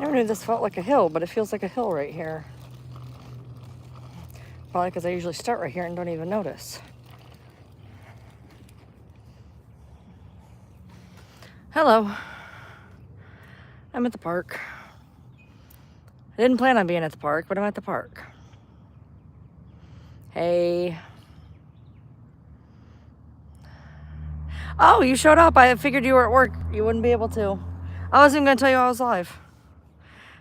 never knew this felt like a hill, but it feels like a hill right here. Probably because I usually start right here and don't even notice. Hello. I'm at the park. I didn't plan on being at the park, but I'm at the park. Hey. Oh, you showed up. I figured you were at work. You wouldn't be able to. I wasn't even going to tell you I was live.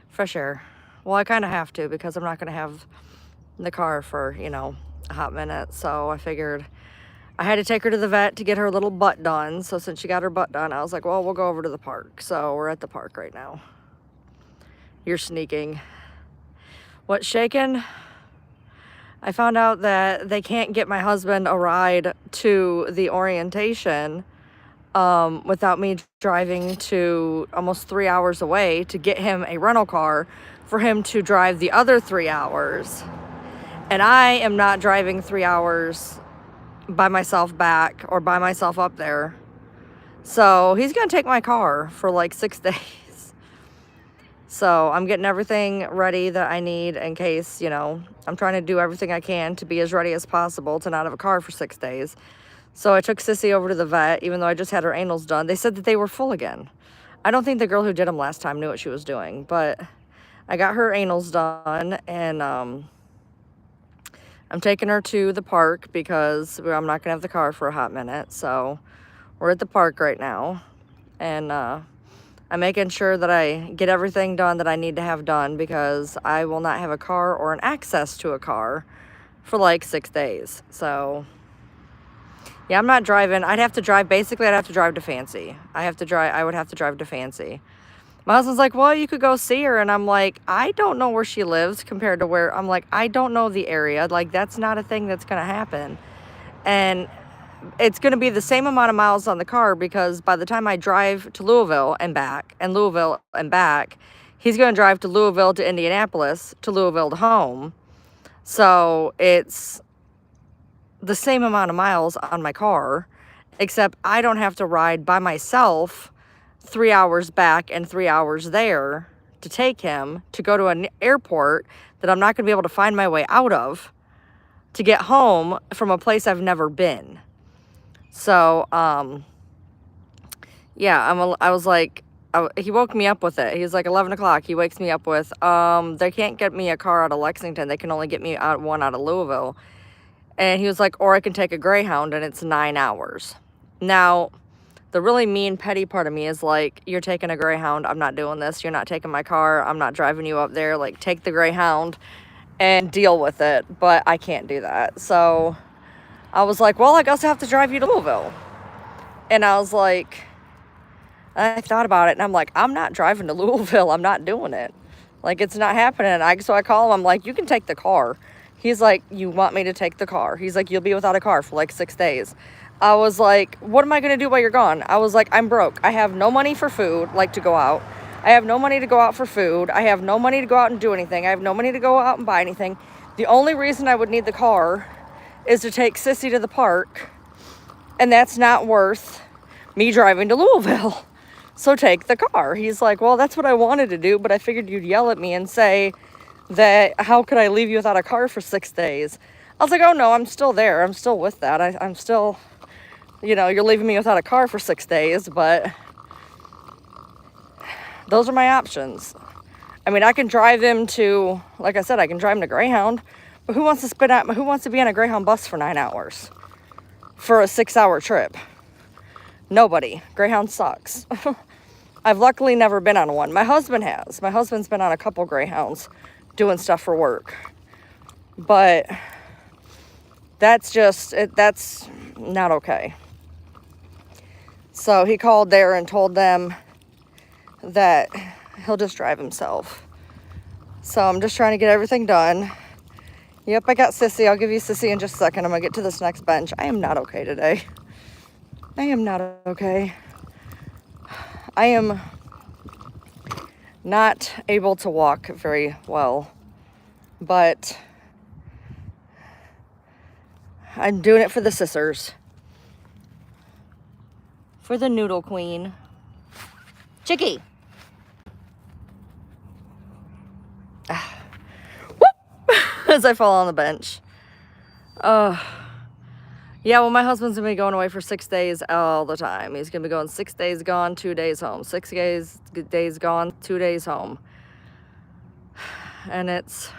Fresh air. Well, I kind of have to because I'm not going to have the car for, you know, a hot minute. So I figured I had to take her to the vet to get her little butt done. So since she got her butt done, I was like, well, we'll go over to the park. So we're at the park right now. You're sneaking. What's shaking? I found out that they can't get my husband a ride to the orientation without me driving to almost 3 hours away to get him a rental car for him to drive the other 3 hours. And I am not driving 3 hours by myself back or by myself up there. So he's going to take my car for like 6 days. So I'm getting everything ready that I need in case, you know, I'm trying to do everything I can to be as ready as possible to not have a car for 6 days. So I took Sissy over to the vet, even though I just had her anals done. They said that they were full again. I don't think the girl who did them last time knew what she was doing, but I got her anals done, and I'm taking her to the park because I'm not going to have the car for a hot minute. So we're at the park right now, and I'm making sure that I get everything done that I need to have done because I will not have a car or an access to a car for like 6 days. So yeah, I'm not driving. I'd have to drive to Fancy. I would have to drive to Fancy. My husband's like, well, you could go see her. And I'm like, I don't know where she lives compared to where, I'm like, I don't know the area. Like, that's not a thing that's going to happen. And it's going to be the same amount of miles on the car because by the time I drive to Louisville and back, he's going to drive to Louisville to Indianapolis, to Louisville to home. So it's the same amount of miles on my car, except I don't have to ride by myself 3 hours back and 3 hours there to take him to go to an airport that I'm not going to be able to find my way out of to get home from a place I've never been. So, yeah, I was like, he woke me up with it. He was like 11 o'clock. He wakes me up with, they can't get me a car out of Lexington. They can only get me one out of Louisville. And he was like, or I can take a Greyhound and it's 9 hours. Now, the really mean, petty part of me is like, you're taking a Greyhound. I'm not doing this. You're not taking my car. I'm not driving you up there. Like, take the Greyhound and deal with it. But I can't do that. So I was like, well, I guess I have to drive you to Louisville. And I was like, I thought about it and I'm like, I'm not driving to Louisville. I'm not doing it. Like, it's not happening. So I call him. I'm like, you can take the car. He's like, you want me to take the car? He's like, you'll be without a car for like 6 days. I was like, what am I going to do while you're gone? I was like, I'm broke. I have no money for food, like to go out. I have no money to go out for food. I have no money to go out and do anything. I have no money to go out and buy anything. The only reason I would need the car is to take Sissy to the park. And that's not worth me driving to Louisville. So take the car. He's like, well, that's what I wanted to do, but I figured you'd yell at me and say that how could I leave you without a car for 6 days? I was like, oh no, I'm still there. I'm still with that. I'm still, you know, you're leaving me without a car for 6 days, but those are my options. I mean, I can drive him to, like I said, I can drive him to Greyhound, but who wants to be on a Greyhound bus for 9 hours for a 6-hour trip? Nobody. Greyhound sucks. I've luckily never been on one. My husband has. My husband's been on a couple Greyhounds doing stuff for work. But that's not okay. So he called there and told them that he'll just drive himself. So I'm just trying to get everything done. Yep, I got Sissy. I'll give you Sissy in just a second. I'm going to get to this next bench. I am not okay today. I am not okay. I am not able to walk very well, but I'm doing it for the sisters. For the noodle queen. Chicky. as I fall on the bench. Yeah, well, my husband's gonna be going away for 6 days all the time. He's gonna be going 6 days gone, 2 days home. 6 days gone, 2 days home. And it's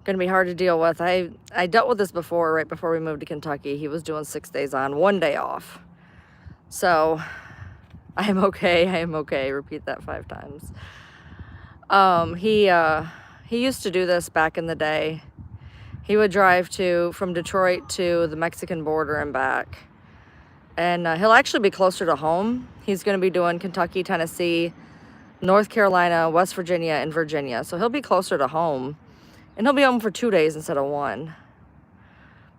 gonna be hard to deal with. I dealt with this before, right before we moved to Kentucky. He was doing 6 days on, 1 day off. So I am okay. I am okay. Repeat that 5 times. He used to do this back in the day. He would drive from Detroit to the Mexican border and back. And he'll actually be closer to home. He's going to be doing Kentucky, Tennessee, North Carolina, West Virginia, and Virginia. So he'll be closer to home. And he'll be home for 2 days instead of 1.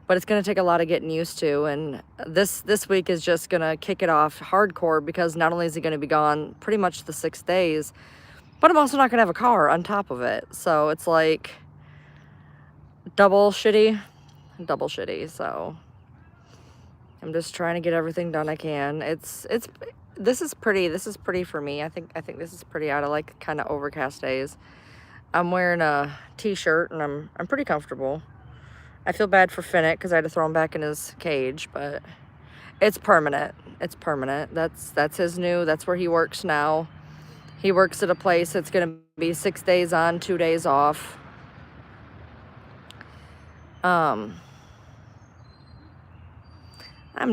But it's going to take a lot of getting used to. And this week is just going to kick it off hardcore, because not only is he going to be gone pretty much the 6 days, but I'm also not going to have a car on top of it. So it's like double shitty. So I'm just trying to get everything done I can. This is pretty for me. I think this is pretty. I like kind of overcast days. I'm wearing a t-shirt and I'm pretty comfortable. I feel bad for Finnick because I had to throw him back in his cage, but it's permanent. It's permanent. That's that's where he works now. He works at a place that's going to be 6 days on, 2 days off. I'm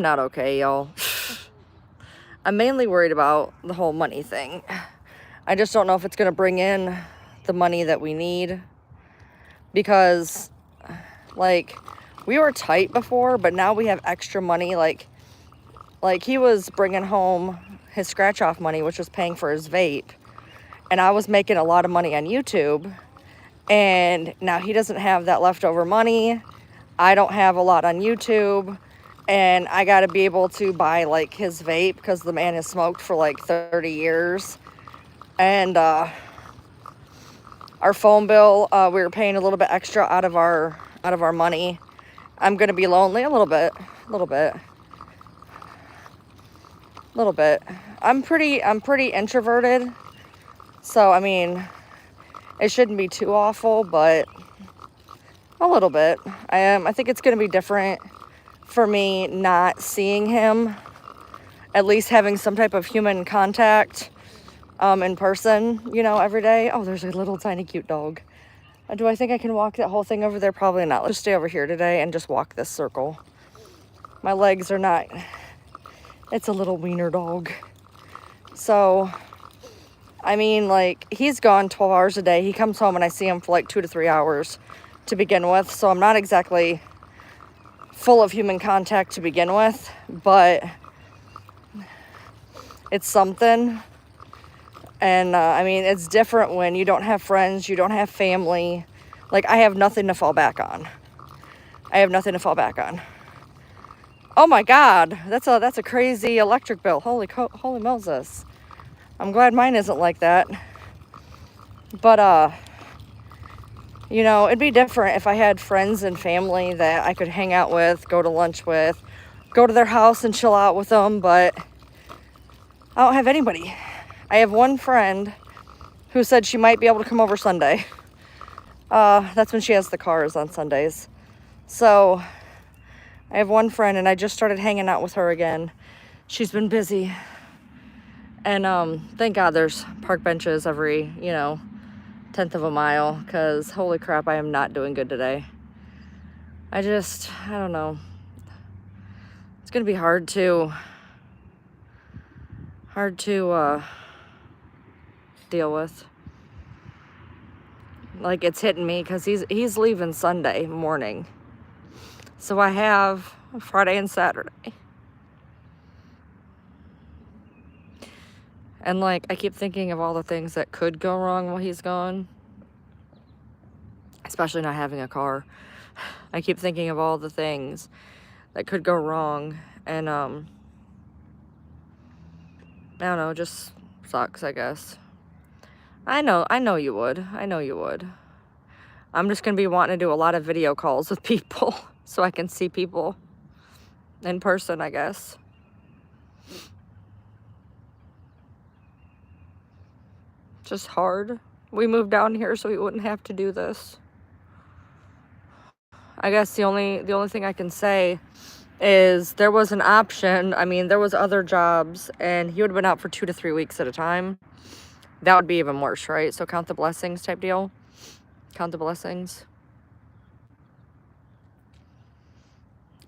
not okay, y'all. I'm mainly worried about the whole money thing. I just don't know if it's going to bring in the money that we need, because like we were tight before, but now we have extra money. Like he was bringing home his scratch off money, which was paying for his vape, and I was making a lot of money on YouTube, and now he doesn't have that leftover money. I don't have a lot on YouTube, and I got to be able to buy like his vape because the man has smoked for like 30 years. And our phone bill, we were paying a little bit extra out of our money. I'm gonna be lonely a little bit. I'm pretty introverted, so I mean, it shouldn't be too awful, but a little bit. I think it's gonna be different for me not seeing him, at least having some type of human contact in person, you know, every day. Oh, there's a little tiny cute dog. Do I think I can walk that whole thing over there? Probably not. Let's just stay over here today and just walk this circle. My legs are not, it's a little wiener dog. So, I mean, like, he's gone 12 hours a day. He comes home and I see him for like 2 to 3 hours to begin with. So I'm not exactly full of human contact to begin with, but it's something. And I mean, it's different when you don't have friends, you don't have family. Like, I have nothing to fall back on. Oh my God, that's a crazy electric bill. Holy Moses. I'm glad mine isn't like that. But you know, it'd be different if I had friends and family that I could hang out with, go to lunch with, go to their house and chill out with them, but I don't have anybody. I have one friend who said she might be able to come over Sunday. That's when she has the cars, on Sundays. So I have one friend, and I just started hanging out with her again. She's been busy. And thank God there's park benches every, you know, 1/10 of a mile, because holy crap, I am not doing good today. I don't know. It's going to be hard to deal with. Like, it's hitting me because he's leaving Sunday morning. So I have Friday and Saturday. And like, I keep thinking of all the things that could go wrong while he's gone. Especially not having a car. I keep thinking of all the things that could go wrong. And I don't know, just sucks, I guess. I know you would. I'm just gonna be wanting to do a lot of video calls with people so I can see people in person, I guess. Just hard. We moved down here so we wouldn't have to do this. I guess the only thing I can say is there was an option. I mean, there was other jobs, and he would have been out for 2 to 3 weeks at a time. That would be even worse, right? So count the blessings type deal. Count the blessings.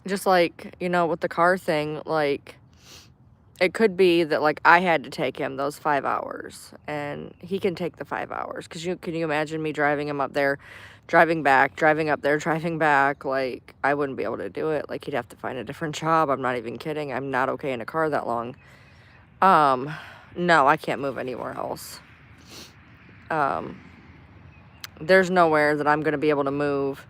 Just like, you know, with the car thing, like, it could be that, like, I had to take him those 5 hours, and he can take the 5 hours. Because can you imagine me driving him up there, driving back, driving up there, driving back? Like, I wouldn't be able to do it. Like, he'd have to find a different job. I'm not even kidding. I'm not okay in a car that long. No, I can't move anywhere else. There's nowhere that I'm going to be able to move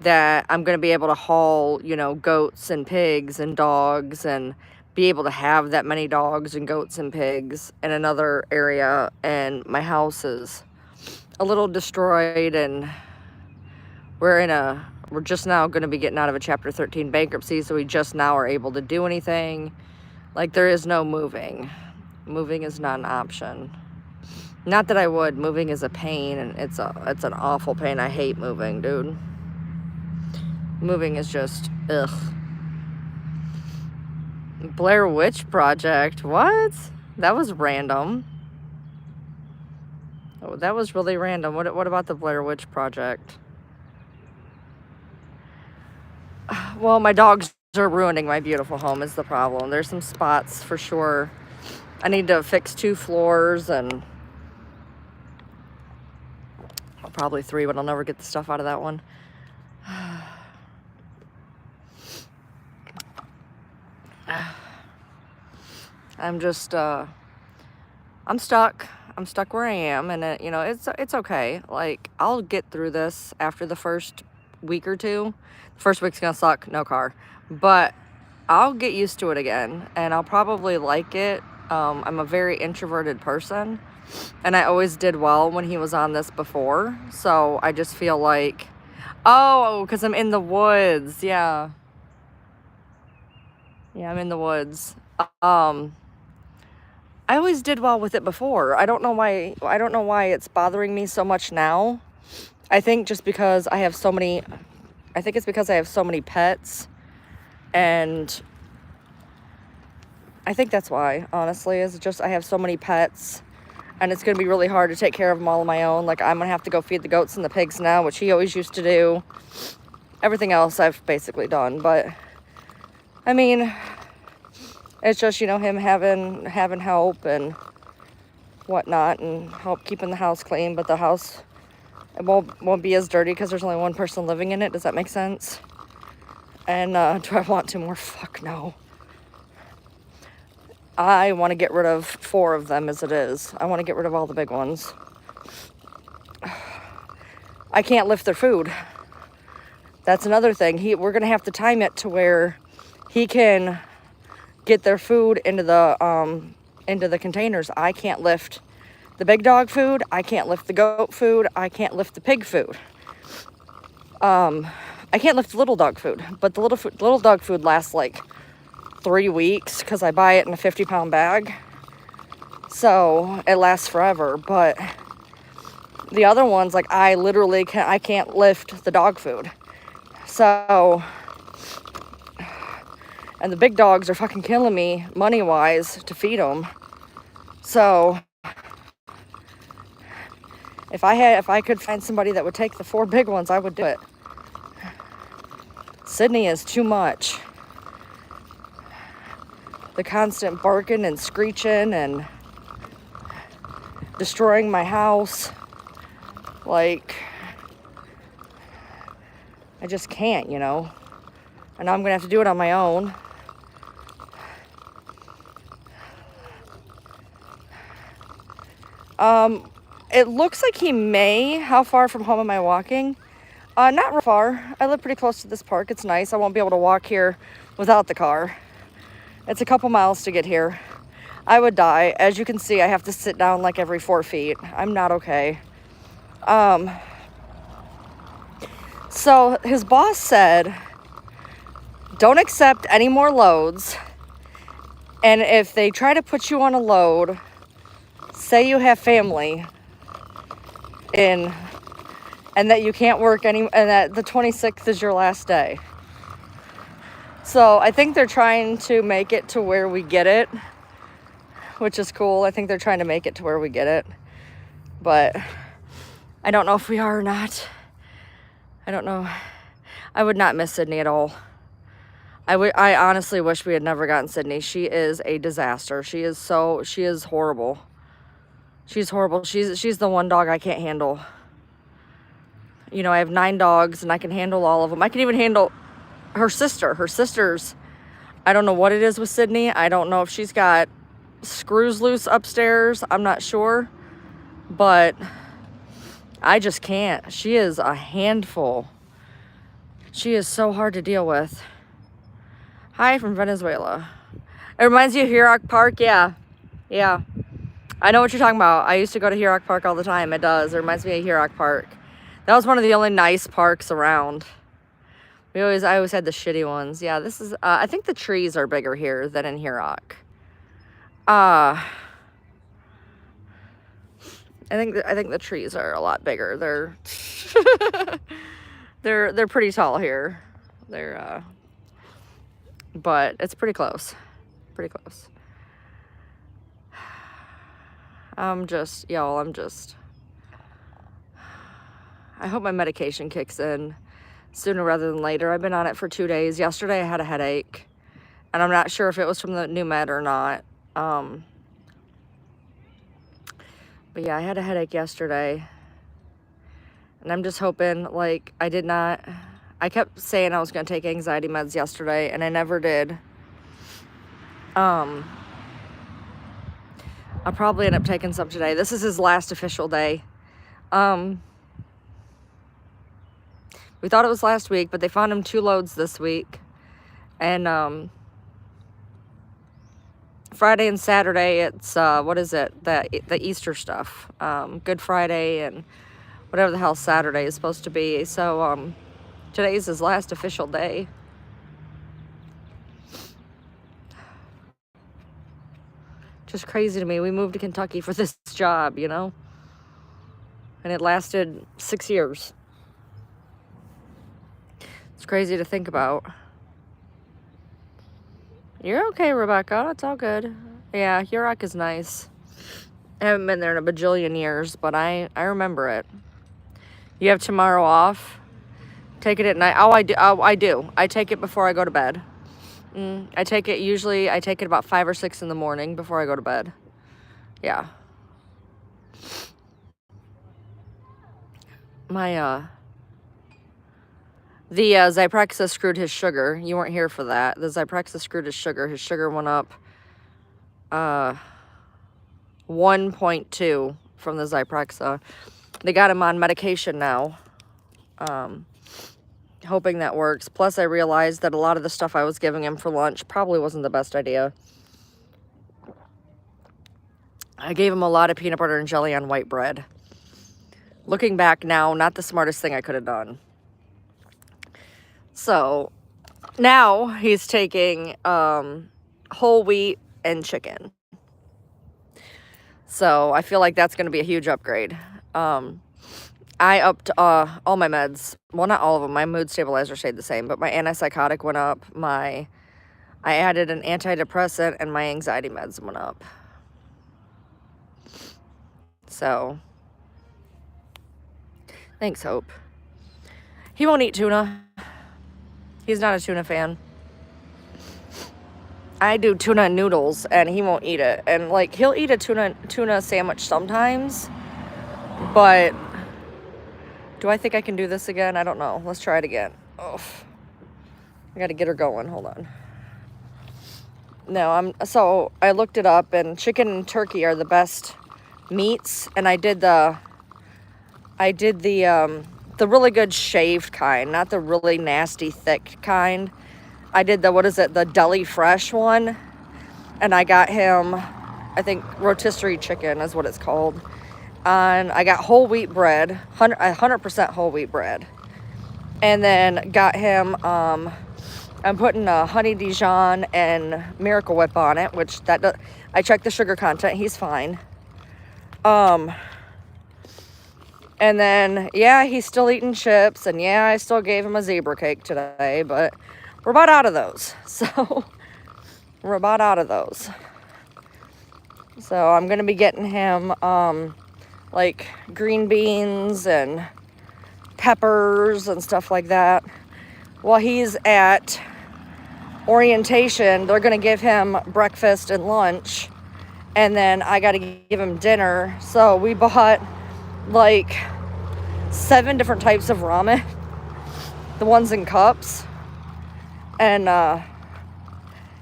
that I'm going to be able to haul, you know, goats and pigs and dogs and be able to have that many dogs and goats and pigs in another area. And my house is a little destroyed, and we're just now going to be getting out of a Chapter 13 bankruptcy, so we just now are able to do anything. Like, there is no moving. Moving is not an option. Not that I would. Moving is a pain, and it's an awful pain. I hate moving, dude. Moving is just, ugh. Blair Witch Project. What? That was random. Oh, that was really random. What about the Blair Witch Project? Well, my dogs are ruining my beautiful home is the problem. There's some spots for sure. I need to fix 2 floors and probably 3, but I'll never get the stuff out of that one. I'm just, I'm stuck. I'm stuck where I am, and you know, it's okay. Like, I'll get through this after the first week or 2. The first week's gonna suck, no car, but I'll get used to it again, and I'll probably like it. I'm a very introverted person, and I always did well when he was on this before, so I just feel like, oh, because I'm in the woods, yeah, I'm in the woods. I always did well with it before. I don't know why it's bothering me so much now. I think just because I have so many, I think it's because I have so many pets, and I think that's why, honestly, is just I have so many pets, and it's going to be really hard to take care of them all on my own. Like, I'm going to have to go feed the goats and the pigs now, which he always used to do. Everything else I've basically done, but, I mean, it's just, you know, him having help and whatnot, and help keeping the house clean, but the house, it won't be as dirty because there's only one person living in it. Does that make sense? And do I want to more? Fuck no. I want to get rid of 4 of them as it is. I want to get rid of all the big ones. I can't lift their food. That's another thing. We're going to have to time it to where he can get their food into the containers. I can't lift the big dog food. I can't lift the goat food. I can't lift the pig food. I can't lift the little dog food, but the little dog food lasts like 3 weeks because I buy it in a 50-pound bag. So it lasts forever, but the other ones, like, I literally I can't lift the dog food. So, and the big dogs are fucking killing me money-wise to feed them. So if I could find somebody that would take the 4 big ones, I would do it. Sydney is too much. The constant barking and screeching and destroying my house. Like, I just can't, you know. And now I'm going to have to do it on my own. It looks like he may. How far from home am I walking? Not real far. I live pretty close to this park. It's nice. I won't be able to walk here without the car. It's a couple miles to get here. I would die. As you can see, I have to sit down like every 4 feet. I'm not okay. So his boss said, don't accept any more loads. And if they try to put you on a load, say you have family in and that you can't work and that the 26th is your last day. So I think they're trying to make it to where we get it, which is cool. I think they're trying to make it to where we get it, but I don't know if we are or not. I don't know. I would not miss Sydney at all. I honestly wish we had never gotten Sydney. She is a disaster. She is horrible. She's horrible. She's the one dog I can't handle. You know, I have 9 dogs and I can handle all of them. I can even handle her sister. Her sister's, I don't know what it is with Sydney. I don't know if she's got screws loose upstairs. I'm not sure. But I just can't. She is a handful. She is so hard to deal with. Hi from Venezuela. It reminds you of Hurock Park? Yeah. Yeah. I know what you're talking about. I used to go to Hurock Park all the time. It does. It reminds me of Hurock Park. That was one of the only nice parks around. I always had the shitty ones. Yeah, this is, I think the trees are bigger here than in Hurock. I think the trees are a lot bigger. They're pretty tall here. But it's pretty close. Pretty close. I hope my medication kicks in sooner rather than later. I've been on it for 2 days. Yesterday I had a headache, and I'm not sure if it was from the new med or not. But yeah, I had a headache yesterday, and I'm just hoping, like, I kept saying I was going to take anxiety meds yesterday, and I never did. I'll probably end up taking some today. This is his last official day. We thought it was last week, but they found him 2 loads this week. And Friday and Saturday, it's, what is it? The Easter stuff. Good Friday and whatever the hell Saturday is supposed to be. So today's his last official day. Just crazy to me. We moved to Kentucky for this job, you know? And it lasted 6 years. It's crazy to think about. You're okay, Rebecca. It's all good. Yeah, Hurock is nice. I haven't been there in a bajillion years, but I remember it. You have tomorrow off? Take it at night. Oh, I do. I take it before I go to bed. I take it about 5 or 6 in the morning before I go to bed. Yeah. The Zyprexa screwed his sugar. You weren't here for that. The Zyprexa screwed his sugar. His sugar went up 1.2 from the Zyprexa. They got him on medication now. Hoping that works. Plus, I realized that a lot of the stuff I was giving him for lunch probably wasn't the best idea. I gave him a lot of peanut butter and jelly on white bread. Looking back now, not the smartest thing I could have done. So, now he's taking whole wheat and chicken. So, I feel like that's going to be a huge upgrade. I upped all my meds. Well, not all of them. My mood stabilizer stayed the same, but my antipsychotic went up. I added an antidepressant, and my anxiety meds went up. So, thanks, Hope. He won't eat tuna. He's not a tuna fan. I do tuna noodles, and he won't eat it. And, like, he'll eat a tuna sandwich sometimes, but do I think I can do this again? I don't know. Let's try it again. Oh, I got to get her going. Hold on. No, so I looked it up, and chicken and turkey are the best meats, and I did the really good shaved kind, not the really nasty thick kind. I did the deli fresh one, and I got him, I think rotisserie chicken is what it's called. And I got whole wheat bread, 100% whole wheat bread. And then got him, I'm putting a honey Dijon and Miracle Whip on it, which I checked the sugar content, he's fine. And then, yeah, he's still eating chips. And yeah, I still gave him a zebra cake today. But we're about out of those. So we're about out of those. So I'm going to be getting him like green beans and peppers and stuff like that. While he's at orientation, they're going to give him breakfast and lunch. And then I got to give him dinner. So we bought like 7 different types of ramen. The ones in cups. And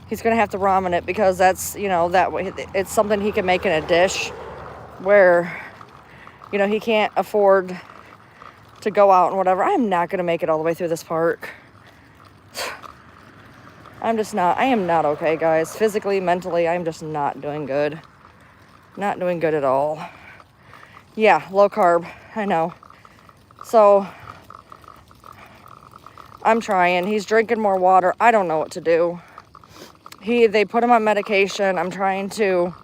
he's going to have to ramen it because that's, you know, that way it's something he can make in a dish where, you know, he can't afford to go out and whatever. I'm not going to make it all the way through this park. I am not okay, guys. Physically, mentally, I'm just not doing good. Not doing good at all. Yeah, low carb, I know. So, I'm trying. He's drinking more water. I don't know what to do. They put him on medication. I'm trying to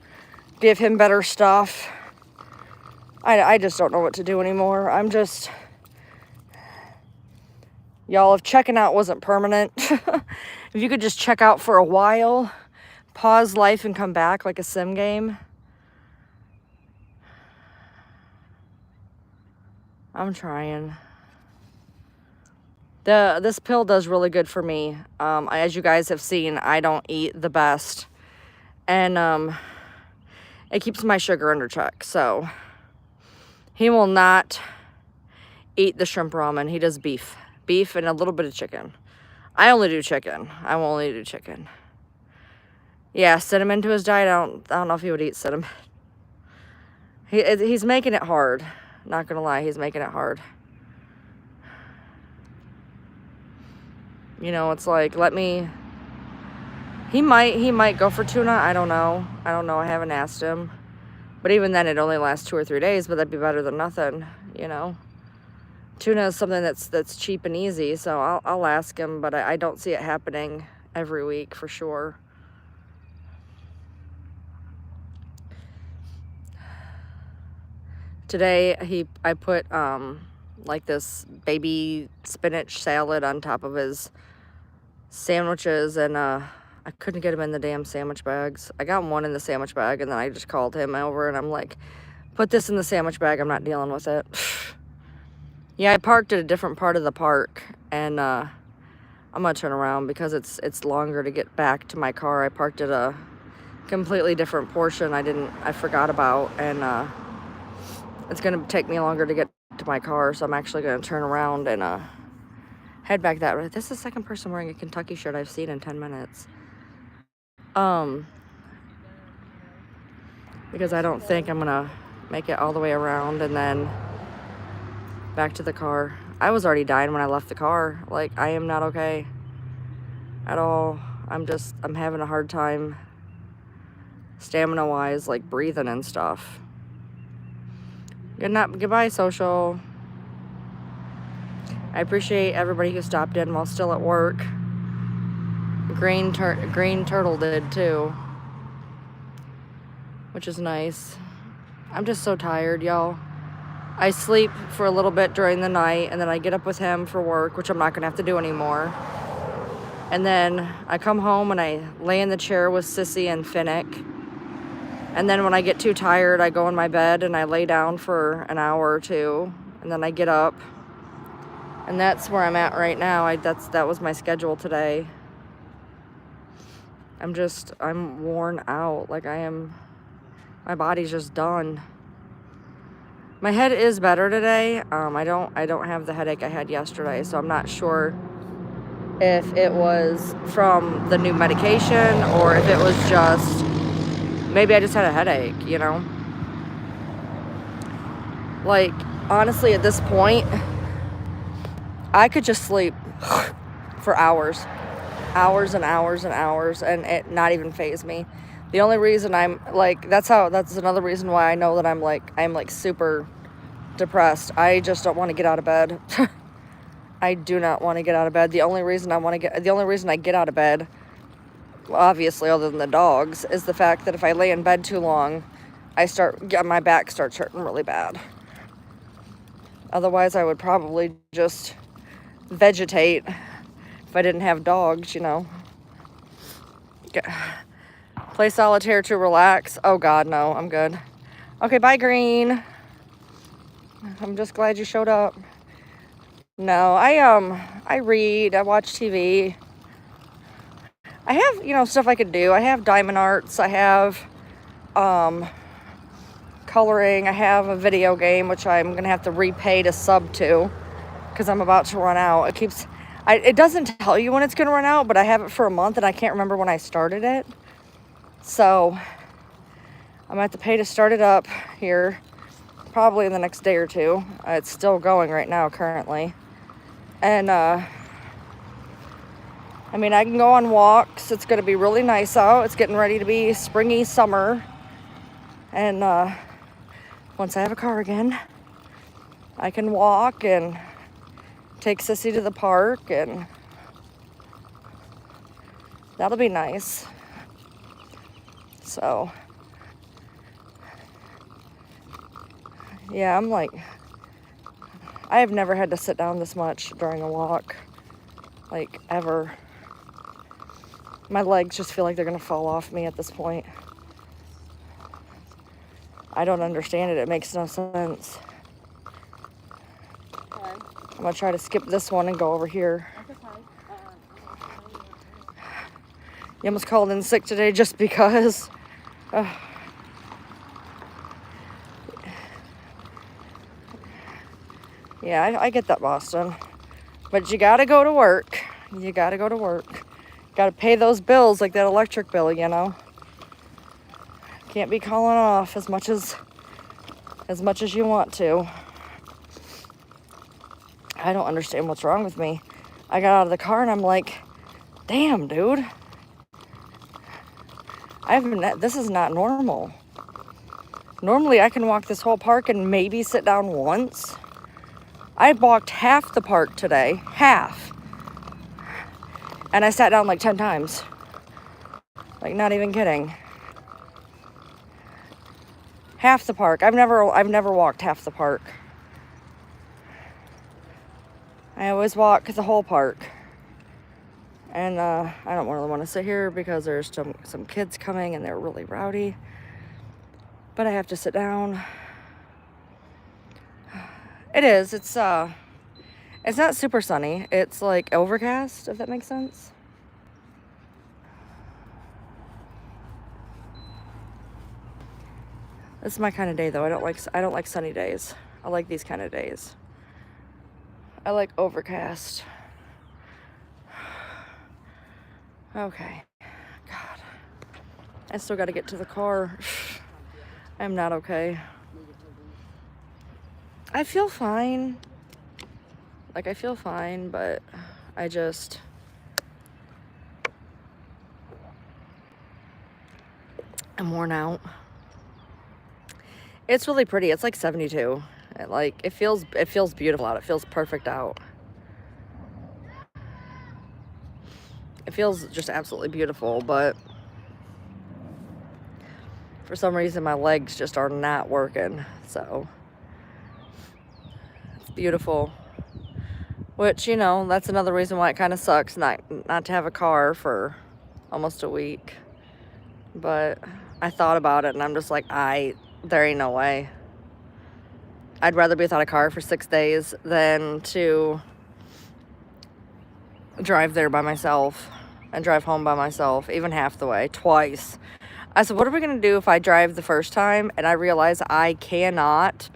give him better stuff. I just don't know what to do anymore. I'm just... Y'all, if checking out wasn't permanent, if you could just check out for a while, pause life and come back like a sim game. I'm trying. This pill does really good for me. As you guys have seen, I don't eat the best. And it keeps my sugar under check. So he will not eat the shrimp ramen. He does beef. Beef and a little bit of chicken. I only do chicken. I will only do chicken. Yeah, cinnamon to his diet. I don't know if he would eat cinnamon. He's making it hard. Not gonna lie, he's making it hard. You know, it's like, he might go for tuna. I don't know. I haven't asked him. But even then, it only lasts 2 or 3 days, but that'd be better than nothing, you know. Tuna is something that's cheap and easy, so I'll ask him, but I don't see it happening every week for sure. Today I put like this baby spinach salad on top of his sandwiches, and I couldn't get him in the damn sandwich bags. I got one in the sandwich bag, and then I just called him over and I'm like, put this in the sandwich bag, I'm not dealing with it. Yeah, I parked at a different part of the park, and I'm gonna turn around because it's longer to get back to my car. I parked at a completely different portion I forgot about, and it's gonna take me longer to get to my car, so I'm actually gonna turn around and head back that way. This is the second person wearing a Kentucky shirt I've seen in 10 minutes. Because I don't think I'm gonna make it all the way around and then back to the car. I was already dying when I left the car. Like, I am not okay at all. I'm having a hard time stamina wise, like breathing and stuff. Goodbye, social. I appreciate everybody who stopped in while still at work. Green Turtle did too, which is nice. I'm just so tired, y'all. I sleep for a little bit during the night, and then I get up with him for work, which I'm not gonna have to do anymore. And then I come home and I lay in the chair with Sissy and Finnick. And then when I get too tired, I go in my bed and I lay down for an hour or two, and then I get up. And that's where I'm at right now. That was my schedule today. I'm worn out. Like, my body's just done. My head is better today. I don't have the headache I had yesterday, so I'm not sure if it was from the new medication or if it was just, maybe I just had a headache, you know? Like, honestly, at this point, I could just sleep for hours and hours and hours, and it not even faze me. The only reason I'm like, that's another reason why I know that I'm like super depressed. I just don't want to get out of bed. I do not want to get out of bed. The only reason I get out of bed, obviously other than the dogs, is the fact that if I lay in bed too long, my back starts hurting really bad. Otherwise, I would probably just vegetate if I didn't have dogs, you know. Play solitaire to relax. Oh God, no, I'm good. Okay, bye, Green. I'm just glad you showed up. No, I read, I watch TV. I have, you know, stuff I could do. I have diamond arts, I have coloring, I have a video game, which I'm gonna have to repay to sub to because I'm about to run out. It doesn't tell you when it's gonna run out, but I have it for a month and I can't remember when I started it. So I'm gonna have to pay to start it up here probably in the next day or two. It's still going right now currently. And I mean, I can go on walks. It's gonna be really nice out. It's getting ready to be springy summer. And once I have a car again, I can walk and take Sissy to the park, and that'll be nice. So yeah, I'm like, I have never had to sit down this much during a walk, like ever. My legs just feel like they're gonna fall off me at this point. I don't understand it. It makes no sense. Okay. I'm gonna try to skip this one and go over here. You almost called in sick today just because. Yeah, I get that, Boston. But you gotta go to work. You gotta go to work. Gotta pay those bills, like that electric bill, you know. Can't be calling off as much as you want to. I don't understand what's wrong with me. I got out of the car and I'm like, damn, dude. This is not normal. Normally I can walk this whole park and maybe sit down once. I walked half the park today, half. And I sat down like 10 times. Like, not even kidding. Half the park. I've never walked half the park. I always walk the whole park. And I don't really want to sit here because there's some kids coming and they're really rowdy. But I have to sit down. It is. It's not super sunny. It's like overcast, if that makes sense. This is my kind of day, though. I don't like sunny days. I like these kind of days. I like overcast. Okay. God. I still got to get to the car. I'm not okay. I feel fine. Like, I feel fine, but I'm worn out. It's really pretty. It's like 72. It feels beautiful out. It feels perfect out. It feels just absolutely beautiful, but for some reason my legs just are not working. So it's beautiful. Which, you know, that's another reason why it kind of sucks not to have a car for almost a week. But I thought about it and I'm just like, there ain't no way. I'd rather be without a car for 6 days than to drive there by myself and drive home by myself, even half the way, twice. I said, what are we going to do if I drive the first time and I realize I cannot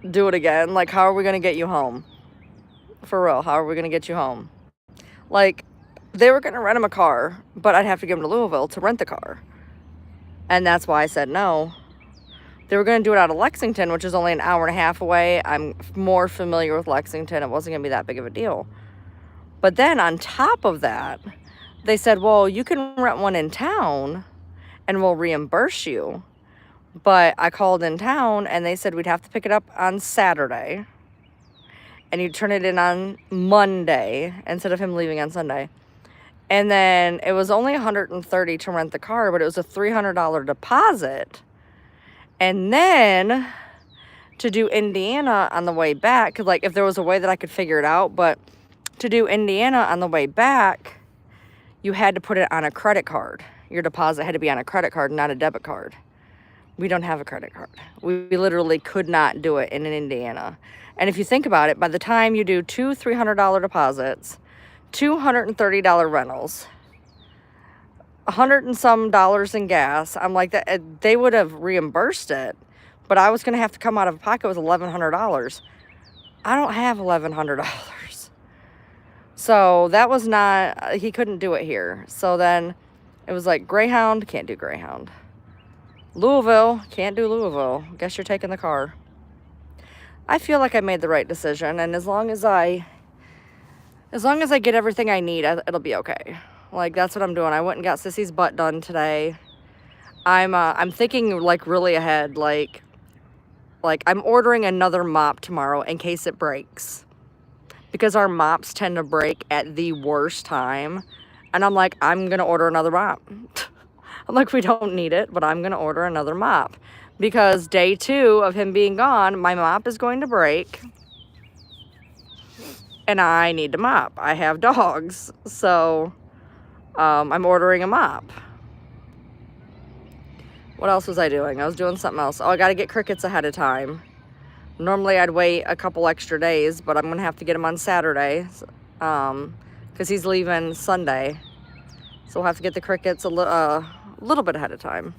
do it again? Like, how are we going to get you home? For real, how are we going to get you home? Like, they were going to rent him a car, but I'd have to give him to Louisville to rent the car. And that's why I said no. They were going to do it out of Lexington, which is only an hour and a half away. I'm more familiar with Lexington. It wasn't going to be that big of a deal. But then on top of that, they said, well, you can rent one in town and we'll reimburse you. But I called in town and they said we'd have to pick it up on Saturday. And you'd turn it in on Monday instead of him leaving on Sunday. And then it was only $130 to rent the car, but it was a $300 deposit. And then to do Indiana on the way back, 'cause, like, if there was a way that I could figure it out, but to do Indiana on the way back, you had to put it on a credit card. Your deposit had to be on a credit card, not a debit card. We don't have a credit card. We literally could not do it in Indiana. And if you think about it, by the time you do two $300 deposits, $230 rentals, $100 and some in gas, I'm like, that they would have reimbursed it, but I was going to have to come out of pocket with $1,100. I don't have $1,100. So that was not, he couldn't do it here. So then it was like Greyhound, can't do Greyhound. Louisville, can't do Louisville. Guess you're taking the car. I feel like I made the right decision, and as long as I get everything I need, it'll be okay. Like, that's what I'm doing. I went and got Sissy's butt done today. I'm thinking, like, really ahead. Like I'm ordering another mop tomorrow in case it breaks, because our mops tend to break at the worst time. And I'm like, I'm gonna order another mop. I'm like, we don't need it, but I'm gonna order another mop, because day 2 of him being gone, my mop is going to break and I need to mop. I have dogs, so I'm ordering a mop. What else was I doing? I was doing something else. Oh, I got to get crickets ahead of time. Normally I'd wait a couple extra days, but I'm going to have to get them on Saturday, because he's leaving Sunday. So we'll have to get the crickets a little bit ahead of time.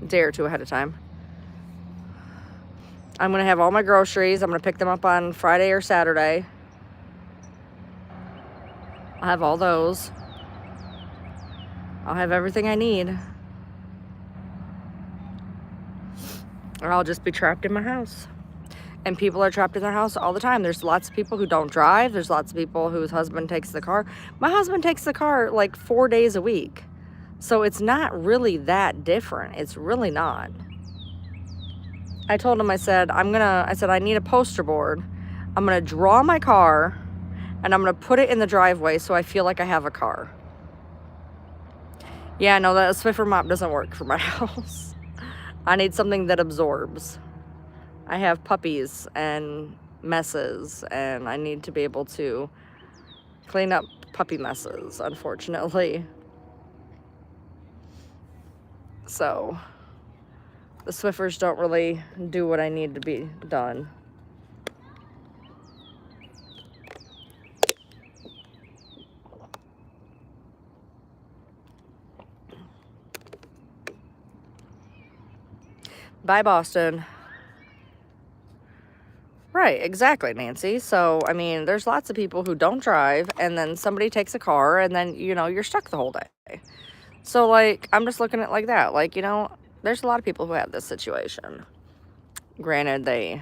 A day or two ahead of time. I'm going to have all my groceries. I'm going to pick them up on Friday or Saturday. I'll have all those. I'll have everything I need. Or I'll just be trapped in my house. And people are trapped in their house all the time. There's lots of people who don't drive. There's lots of people whose husband takes the car. My husband takes the car like 4 days a week. So it's not really that different. It's really not. I told him, I said, I need a poster board. I'm going to draw my car and I'm going to put it in the driveway so I feel like I have a car. Yeah, no, that Swiffer mop doesn't work for my house. I need something that absorbs. I have puppies and messes, and I need to be able to clean up puppy messes, unfortunately. So the Swiffers don't really do what I need to be done. Bye, Boston. Right, exactly, Nancy. So, I mean, there's lots of people who don't drive, and then somebody takes a car, and then, you know, you're stuck the whole day. So, like, I'm just looking at it like that. Like, you know, there's a lot of people who have this situation. Granted, they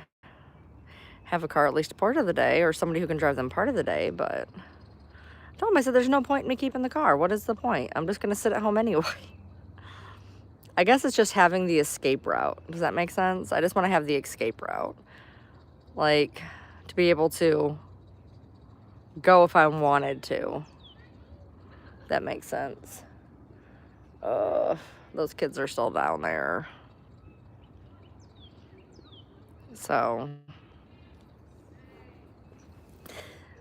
have a car at least a part of the day, or somebody who can drive them part of the day, but I told him, I said, there's no point in me keeping the car. What is the point? I'm just going to sit at home anyway. I guess it's just having the escape route. Does that make sense? I just want to have the escape route. Like, to be able to go if I wanted to. That makes sense. Those kids are still down there. So,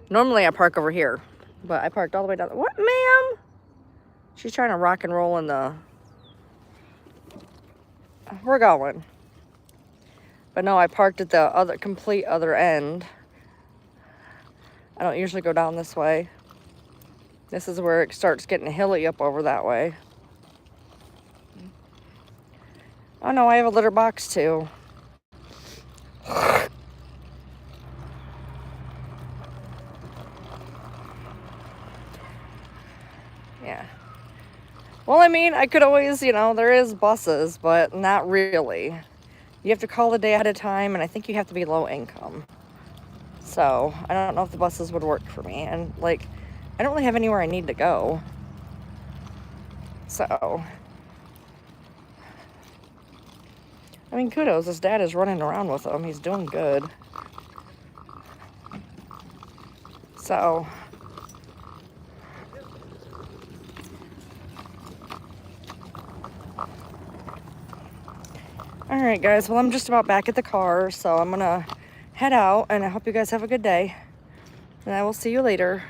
normally I park over here, but I parked all the way down. What, ma'am? She's trying to rock and roll in the... We're going. But no, I parked at the complete other end. I don't usually go down this way. This is where it starts getting hilly up over that way. Oh no, I have a litter box too. Yeah. Well, I mean, I could always, you know, there is buses, but not really. You have to call the day ahead of time, and I think you have to be low income. So, I don't know if the buses would work for me. And, like, I don't really have anywhere I need to go. So, I mean, kudos. His dad is running around with him. He's doing good. So, All right, guys. Well, I'm just about back at the car, so I'm going to head out, and I hope you guys have a good day. And I will see you later.